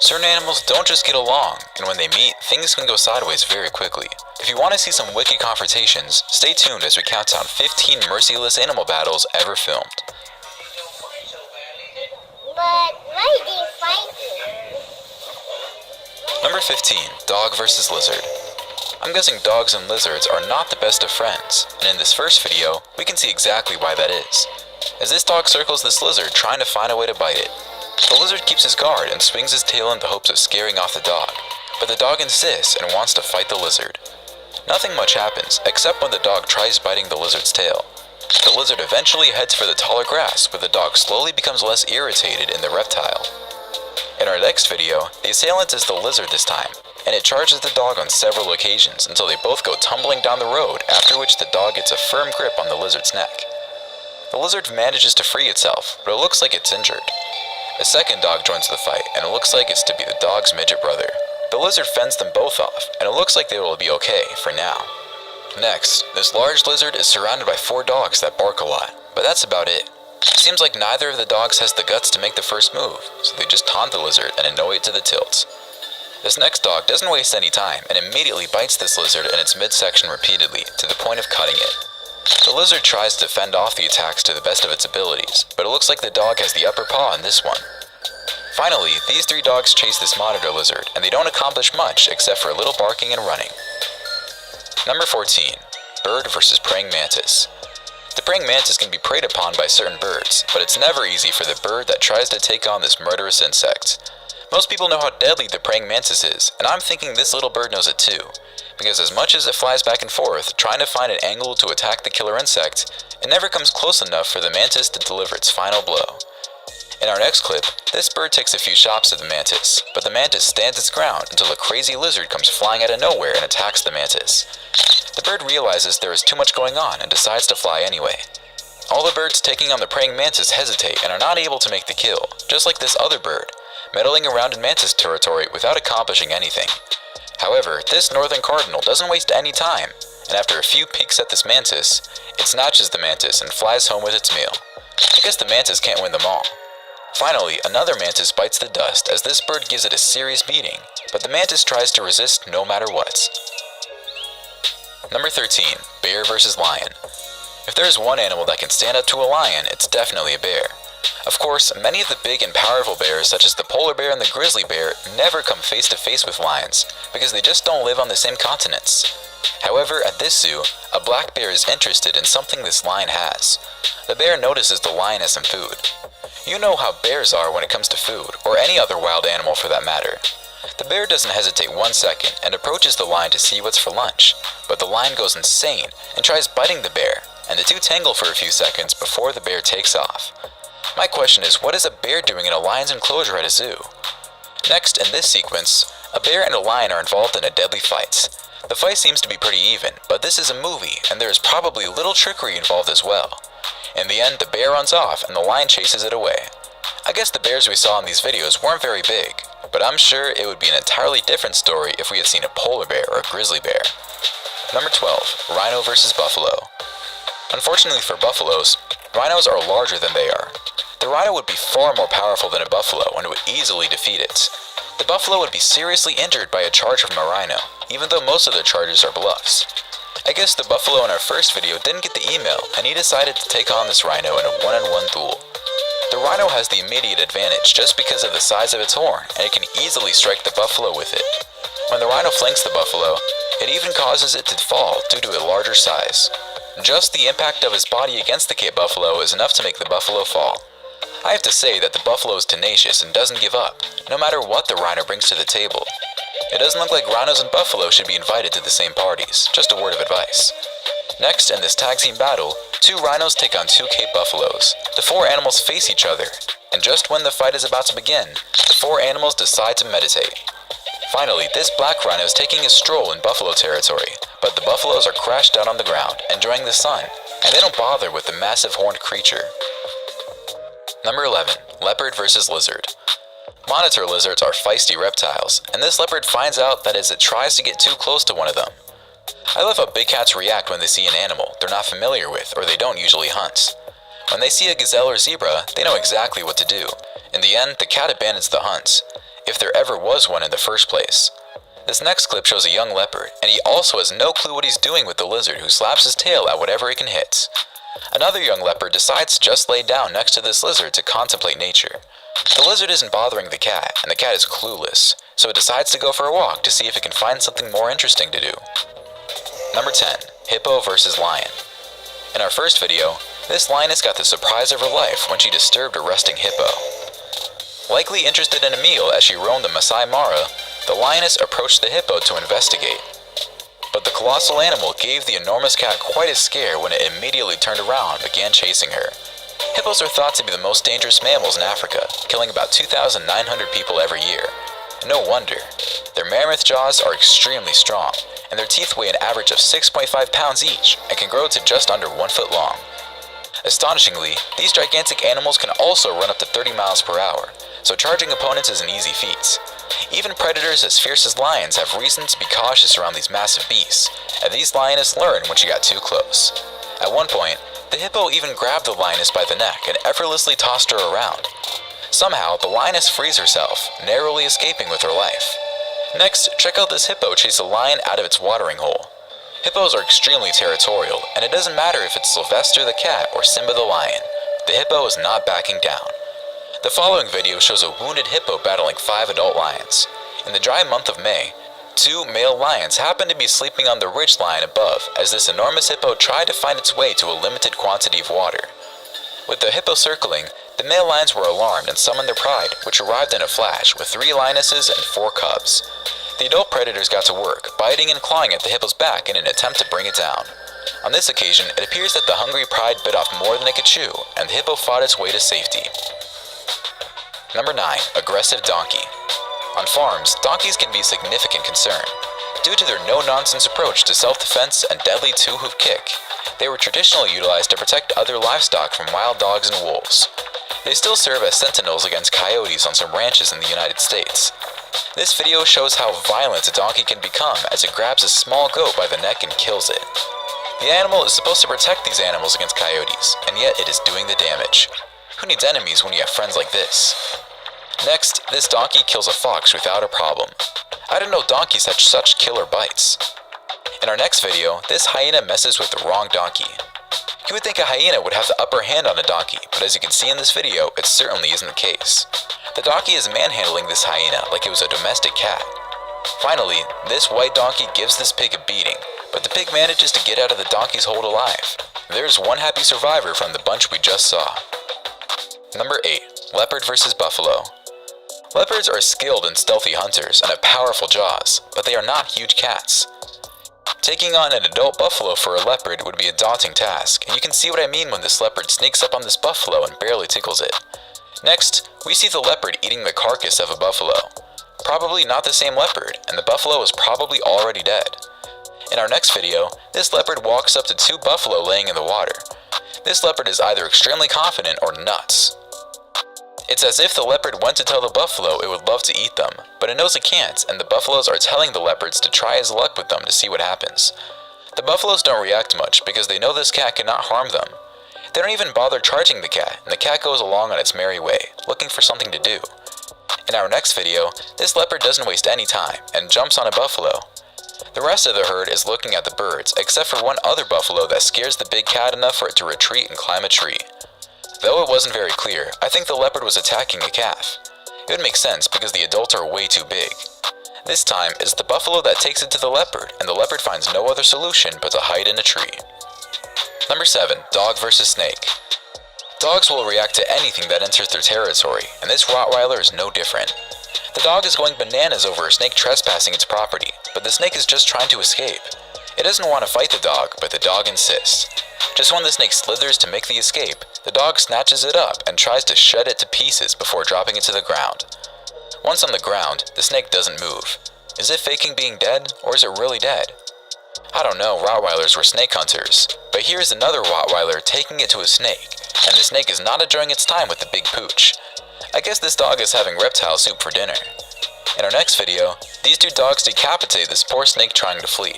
Certain animals don't just get along, and when they meet, things can go sideways very quickly. If you want to see some wicked confrontations, stay tuned as we count down 15 merciless animal battles ever filmed. But why are they fighting? Number 15. Dog vs. Lizard. I'm guessing dogs and lizards are not the best of friends, and in this first video, we can see exactly why that is. As this dog circles this lizard trying to find a way to bite it. The lizard keeps his guard and swings his tail in the hopes of scaring off the dog, but the dog insists and wants to fight the lizard. Nothing much happens, except when the dog tries biting the lizard's tail. The lizard eventually heads for the taller grass, where the dog slowly becomes less irritated in the reptile. In our next video, the assailant is the lizard this time, and it charges the dog on several occasions until they both go tumbling down the road, after which the dog gets a firm grip on the lizard's neck. The lizard manages to free itself, but it looks like it's injured. A second dog joins the fight, and it looks like it's to be the dog's midget brother. The lizard fends them both off, and it looks like they will be okay for now. Next, this large lizard is surrounded by 4 dogs that bark a lot, but that's about it. Seems like neither of the dogs has the guts to make the first move, so they just taunt the lizard and annoy it to the tilt. This next dog doesn't waste any time and immediately bites this lizard in its midsection repeatedly, to the point of cutting it. The lizard tries to fend off the attacks to the best of its abilities, but it looks like the dog has the upper paw in this one. Finally, these 3 dogs chase this monitor lizard, and they don't accomplish much except for a little barking and running. Number 14. Bird vs. Praying Mantis. The praying mantis can be preyed upon by certain birds, but it's never easy for the bird that tries to take on this murderous insect. Most people know how deadly the praying mantis is, and I'm thinking this little bird knows it too, because as much as it flies back and forth, trying to find an angle to attack the killer insect, it never comes close enough for the mantis to deliver its final blow. In our next clip, this bird takes a few shots at the mantis, but the mantis stands its ground until a crazy lizard comes flying out of nowhere and attacks the mantis. The bird realizes there is too much going on and decides to fly anyway. All the birds taking on the praying mantis hesitate and are not able to make the kill, just like this other bird, meddling around in mantis territory without accomplishing anything. However, this northern cardinal doesn't waste any time, and after a few peeks at this mantis, it snatches the mantis and flies home with its meal. I guess the mantis can't win them all. Finally, another mantis bites the dust as this bird gives it a serious beating, but the mantis tries to resist no matter what. Number 13. Bear vs. Lion. If there is one animal that can stand up to a lion, it's definitely a bear. Of course, many of the big and powerful bears, such as the polar bear and the grizzly bear, never come face to face with lions, because they just don't live on the same continents. However, at this zoo, a black bear is interested in something this lion has. The bear notices the lion has some food. You know how bears are when it comes to food, or any other wild animal for that matter. The bear doesn't hesitate 1 second and approaches the lion to see what's for lunch, but the lion goes insane and tries biting the bear, and the two tangle for a few seconds before the bear takes off. My question is, what is a bear doing in a lion's enclosure at a zoo? Next, in this sequence, a bear and a lion are involved in a deadly fight. The fight seems to be pretty even, but this is a movie, and there is probably little trickery involved as well. In the end, the bear runs off, and the lion chases it away. I guess the bears we saw in these videos weren't very big, but I'm sure it would be an entirely different story if we had seen a polar bear or a grizzly bear. Number 12. Rhino vs. Buffalo. Unfortunately for buffaloes, rhinos are larger than they are. The rhino would be far more powerful than a buffalo and would easily defeat it. The buffalo would be seriously injured by a charge from a rhino, even though most of the charges are bluffs. I guess the buffalo in our first video didn't get the email, and he decided to take on this rhino in a one-on-one duel. The rhino has the immediate advantage just because of the size of its horn, and it can easily strike the buffalo with it. When the rhino flanks the buffalo, it even causes it to fall due to a larger size. Just the impact of its body against the Cape buffalo is enough to make the buffalo fall. I have to say that the buffalo is tenacious and doesn't give up, no matter what the rhino brings to the table. It doesn't look like rhinos and buffalo should be invited to the same parties, just a word of advice. Next, in this tag team battle, 2 rhinos take on 2 Cape buffaloes. The 4 animals face each other, and just when the fight is about to begin, the 4 animals decide to meditate. Finally, this black rhino is taking a stroll in buffalo territory, but the buffaloes are crashed out on the ground, enjoying the sun, and they don't bother with the massive horned creature. Number 11. Leopard vs. Lizard. Monitor lizards are feisty reptiles, and this leopard finds out that as it tries to get too close to one of them. I love how big cats react when they see an animal they're not familiar with or they don't usually hunt. When they see a gazelle or zebra, they know exactly what to do. In the end, the cat abandons the hunt. if there ever was one in the first place. This next clip shows a young leopard, and he also has no clue what he's doing with the lizard, who slaps his tail at whatever he can hit. Another young leopard decides to just lay down next to this lizard to contemplate nature. The lizard isn't bothering the cat, and the cat is clueless, so it decides to go for a walk to see if it can find something more interesting to do. Number 10. Hippo versus Lion. In our first video, this lioness got the surprise of her life when she disturbed a resting hippo. Likely interested in a meal as she roamed the Masai Mara, the lioness approached the hippo to investigate. But the colossal animal gave the enormous cat quite a scare when it immediately turned around and began chasing her. Hippos are thought to be the most dangerous mammals in Africa, killing about 2,900 people every year. No wonder. Their mammoth jaws are extremely strong, and their teeth weigh an average of 6.5 pounds each and can grow to just under 1 foot long. Astonishingly, these gigantic animals can also run up to 30 miles per hour, so charging opponents is an easy feat. Even predators as fierce as lions have reason to be cautious around these massive beasts, and these lionesses learned when she got too close. At one point, the hippo even grabbed the lioness by the neck and effortlessly tossed her around. Somehow, the lioness frees herself, narrowly escaping with her life. Next, check out this hippo chase a lion out of its watering hole. Hippos are extremely territorial, and it doesn't matter if it's Sylvester the cat or Simba the lion. The hippo is not backing down. The following video shows a wounded hippo battling 5 adult lions. In the dry month of May, 2 male lions happened to be sleeping on the ridge line above as this enormous hippo tried to find its way to a limited quantity of water. With the hippo circling, the male lions were alarmed and summoned their pride, which arrived in a flash with 3 lionesses and 4 cubs. The adult predators got to work, biting and clawing at the hippo's back in an attempt to bring it down. On this occasion, it appears that the hungry pride bit off more than it could chew, and the hippo fought its way to safety. Number 9. Aggressive donkey. On farms, donkeys can be a significant concern. Due to their no-nonsense approach to self-defense and deadly two-hoof kick, they were traditionally utilized to protect other livestock from wild dogs and wolves. They still serve as sentinels against coyotes on some ranches in the United States. This video shows how violent a donkey can become as it grabs a small goat by the neck and kills it. The animal is supposed to protect these animals against coyotes, and yet it is doing the damage. Who needs enemies when you have friends like this? Next, this donkey kills a fox without a problem. I didn't know donkeys had such killer bites. In our next video, this hyena messes with the wrong donkey. You would think a hyena would have the upper hand on a donkey, but as you can see in this video, it certainly isn't the case. The donkey is manhandling this hyena like it was a domestic cat. Finally, this white donkey gives this pig a beating, but the pig manages to get out of the donkey's hold alive. There's one happy survivor from the bunch we just saw. Number 8. Leopard versus buffalo. Leopards are skilled and stealthy hunters and have powerful jaws, but they are not huge cats. Taking on an adult buffalo for a leopard would be a daunting task, and you can see what I mean when this leopard sneaks up on this buffalo and barely tickles it. Next, we see the leopard eating the carcass of a buffalo. Probably not the same leopard, and the buffalo is probably already dead. In our next video, this leopard walks up to 2 buffalo laying in the water. This leopard is either extremely confident or nuts. It's as if the leopard went to tell the buffalo it would love to eat them, but it knows it can't, and the buffaloes are telling the leopards to try his luck with them to see what happens. The buffaloes don't react much because they know this cat cannot harm them. They don't even bother charging the cat, and the cat goes along on its merry way, looking for something to do. In our next video, this leopard doesn't waste any time and jumps on a buffalo. The rest of the herd is looking at the birds, except for one other buffalo that scares the big cat enough for it to retreat and climb a tree. Though it wasn't very clear, I think the leopard was attacking a calf. It would make sense because the adults are way too big. This time, it's the buffalo that takes it to the leopard, and the leopard finds no other solution but to hide in a tree. Number 7. Dog versus snake. Dogs will react to anything that enters their territory, and this Rottweiler is no different. The dog is going bananas over a snake trespassing its property, but the snake is just trying to escape. It doesn't want to fight the dog, but the dog insists. Just when the snake slithers to make the escape, the dog snatches it up and tries to shred it to pieces before dropping it to the ground. Once on the ground, the snake doesn't move. Is it faking being dead, or is it really dead? I don't know, Rottweilers were snake hunters, but here's another Rottweiler taking it to a snake, and the snake is not enjoying its time with the big pooch. I guess this dog is having reptile soup for dinner. In our next video, these 2 dogs decapitate this poor snake trying to flee.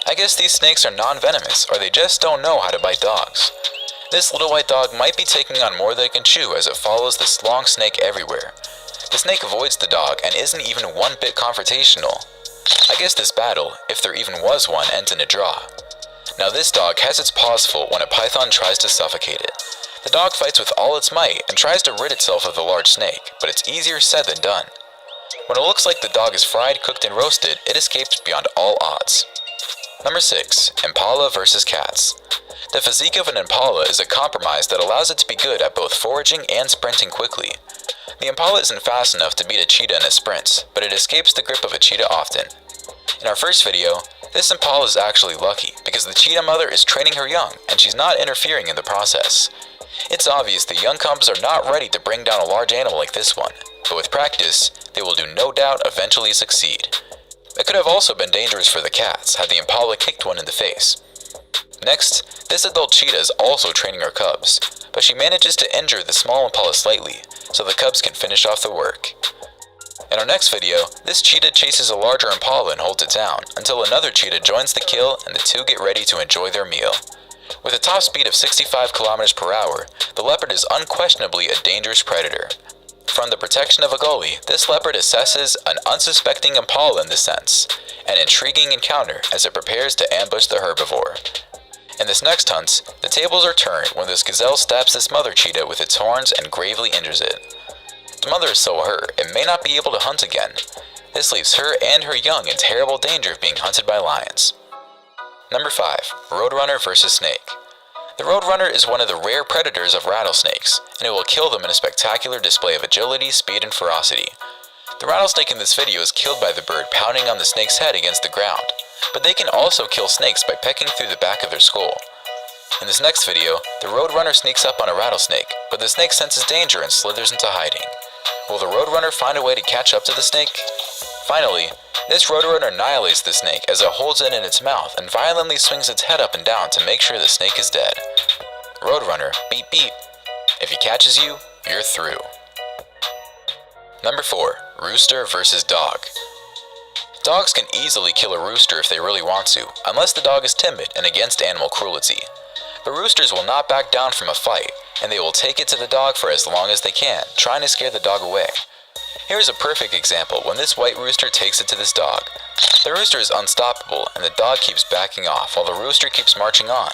I guess these snakes are non-venomous, or they just don't know how to bite dogs. This little white dog might be taking on more than it can chew as it follows this long snake everywhere. The snake avoids the dog and isn't even one bit confrontational. I guess this battle, if there even was one, ends in a draw. Now this dog has its paws full when a python tries to suffocate it. The dog fights with all its might and tries to rid itself of the large snake, but it's easier said than done. When it looks like the dog is fried, cooked, and roasted, it escapes beyond all odds. Number 6. Impala versus cats. The physique of an impala is a compromise that allows it to be good at both foraging and sprinting quickly. The impala isn't fast enough to beat a cheetah in a sprint, but it escapes the grip of a cheetah often. In our first video, this impala is actually lucky because the cheetah mother is training her young and she's not interfering in the process. It's obvious the young cubs are not ready to bring down a large animal like this one, but with practice, they will do no doubt eventually succeed. It could have also been dangerous for the cats had the impala kicked one in the face. Next, this adult cheetah is also training her cubs, but she manages to injure the small impala slightly, so the cubs can finish off the work. In our next video, this cheetah chases a larger impala and holds it down, until another cheetah joins the kill and the two get ready to enjoy their meal. With a top speed of 65 km per hour, the leopard is unquestionably a dangerous predator. From the protection of a gully, this leopard assesses an unsuspecting impala in the sense, an intriguing encounter as it prepares to ambush the herbivore. In this next hunt, the tables are turned when this gazelle stabs this mother cheetah with its horns and gravely injures it. The mother is so hurt, it may not be able to hunt again. This leaves her and her young in terrible danger of being hunted by lions. Number 5. Roadrunner versus snake. The roadrunner is one of the rare predators of rattlesnakes, and it will kill them in a spectacular display of agility, speed, and ferocity. The rattlesnake in this video is killed by the bird pounding on the snake's head against the ground, but they can also kill snakes by pecking through the back of their skull. In this next video, the roadrunner sneaks up on a rattlesnake, but the snake senses danger and slithers into hiding. Will the roadrunner find a way to catch up to the snake? Finally, this roadrunner annihilates the snake as it holds it in its mouth and violently swings its head up and down to make sure the snake is dead. Roadrunner, beep beep. If he catches you, you're through. Number 4. Rooster versus dog. Dogs can easily kill a rooster if they really want to, unless the dog is timid and against animal cruelty. But roosters will not back down from a fight, and they will take it to the dog for as long as they can, trying to scare the dog away. Here's a perfect example when this white rooster takes it to this dog. The rooster is unstoppable, and the dog keeps backing off while the rooster keeps marching on.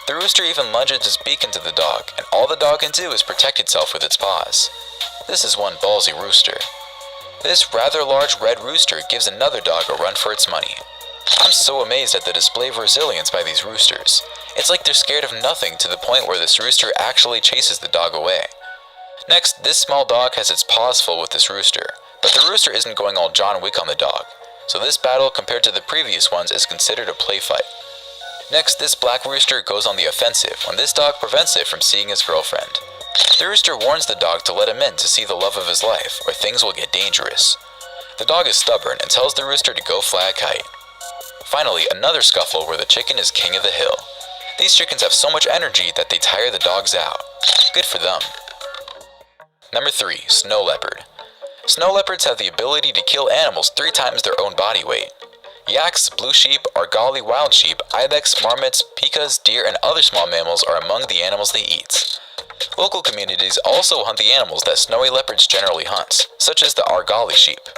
The rooster even lunges its beak into the dog, and all the dog can do is protect itself with its paws. This is one ballsy rooster. This rather large red rooster gives another dog a run for its money. I'm so amazed at the display of resilience by these roosters. It's like they're scared of nothing to the point where this rooster actually chases the dog away. Next, this small dog has its paws full with this rooster, but the rooster isn't going all John Wick on the dog, so this battle compared to the previous ones is considered a play fight. Next, this black rooster goes on the offensive when this dog prevents it from seeing his girlfriend. The rooster warns the dog to let him in to see the love of his life, or things will get dangerous. The dog is stubborn and tells the rooster to go fly a kite. Finally, another scuffle where the chicken is king of the hill. These chickens have so much energy that they tire the dogs out. Good for them. Number 3. Snow leopard. Snow leopards have the ability to kill animals 3 times their own body weight. Yaks, blue sheep, Argali wild sheep, ibex, marmots, pikas, deer, and other small mammals are among the animals they eat. Local communities also hunt the animals that snowy leopards generally hunt, such as the Argali sheep.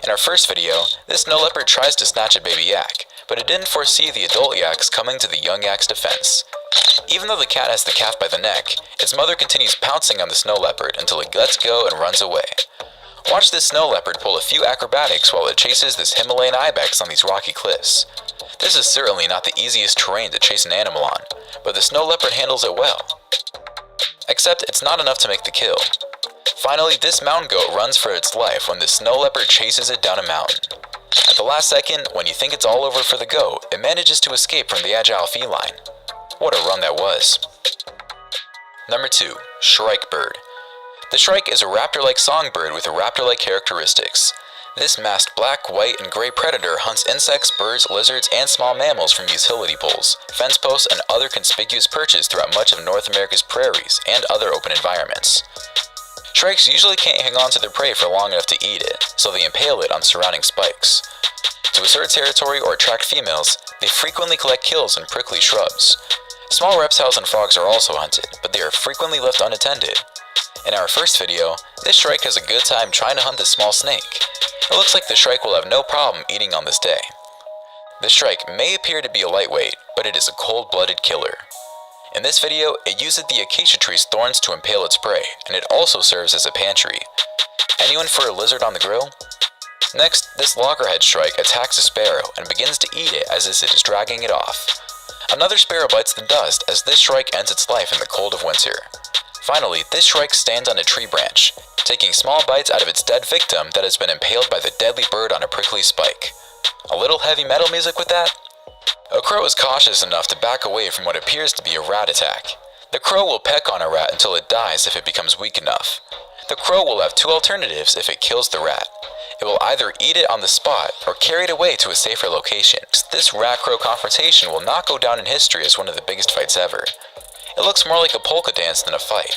In our first video, this snow leopard tries to snatch a baby yak, but it didn't foresee the adult yaks coming to the young yak's defense. Even though the cat has the calf by the neck, its mother continues pouncing on the snow leopard until it lets go and runs away. Watch this snow leopard pull a few acrobatics while it chases this Himalayan ibex on these rocky cliffs. This is certainly not the easiest terrain to chase an animal on, but the snow leopard handles it well. Except it's not enough to make the kill. Finally, this mountain goat runs for its life when the snow leopard chases it down a mountain. At the last second, when you think it's all over for the goat, it manages to escape from the agile feline. What a run that was. Number 2. Shrike bird. The shrike is a raptor-like songbird with raptor-like characteristics. This masked black, white, and gray predator hunts insects, birds, lizards, and small mammals from utility poles, fence posts, and other conspicuous perches throughout much of North America's prairies and other open environments. Shrikes usually can't hang on to their prey for long enough to eat it, so they impale it on surrounding spikes. To assert territory or attract females, they frequently collect kills in prickly shrubs. Small reptiles and frogs are also hunted, but they are frequently left unattended. In our first video, this shrike has a good time trying to hunt this small snake. It looks like the shrike will have no problem eating on this day. The shrike may appear to be a lightweight, but it is a cold-blooded killer. In this video, it uses the acacia tree's thorns to impale its prey, and it also serves as a pantry. Anyone for a lizard on the grill? Next, this loggerhead shrike attacks a sparrow and begins to eat it as if it is dragging it off. Another sparrow bites the dust as this shrike ends its life in the cold of winter. Finally, this shrike stands on a tree branch, taking small bites out of its dead victim that has been impaled by the deadly bird on a prickly spike. A little heavy metal music with that? A crow is cautious enough to back away from what appears to be a rat attack. The crow will peck on a rat until it dies if it becomes weak enough. The crow will have two alternatives if it kills the rat. It will either eat it on the spot or carry it away to a safer location. This rat-crow confrontation will not go down in history as one of the biggest fights ever. It looks more like a polka dance than a fight.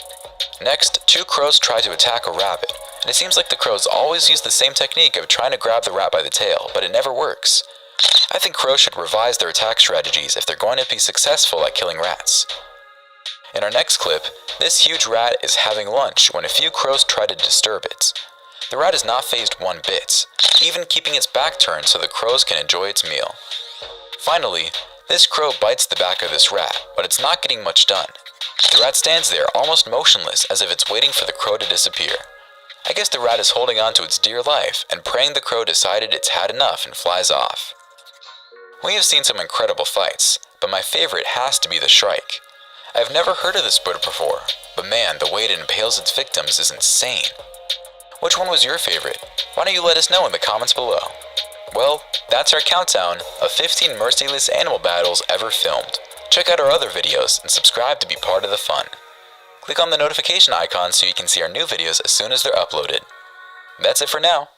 Next, two crows try to attack a rabbit, and it seems like the crows always use the same technique of trying to grab the rat by the tail, but it never works. I think crows should revise their attack strategies if they're going to be successful at killing rats. In our next clip, this huge rat is having lunch when a few crows try to disturb it. The rat is not fazed one bit, even keeping its back turned so the crows can enjoy its meal. Finally, this crow bites the back of this rat, but it's not getting much done. The rat stands there almost motionless as if it's waiting for the crow to disappear. I guess the rat is holding on to its dear life and praying the crow decided it's had enough and flies off. We have seen some incredible fights, but my favorite has to be the shrike. I've never heard of this bird before, but man, the way it impales its victims is insane. Which one was your favorite? Why don't you let us know in the comments below? Well, that's our countdown of 15 merciless animal battles ever filmed. Check out our other videos and subscribe to be part of the fun. Click on the notification icon so you can see our new videos as soon as they're uploaded. That's it for now.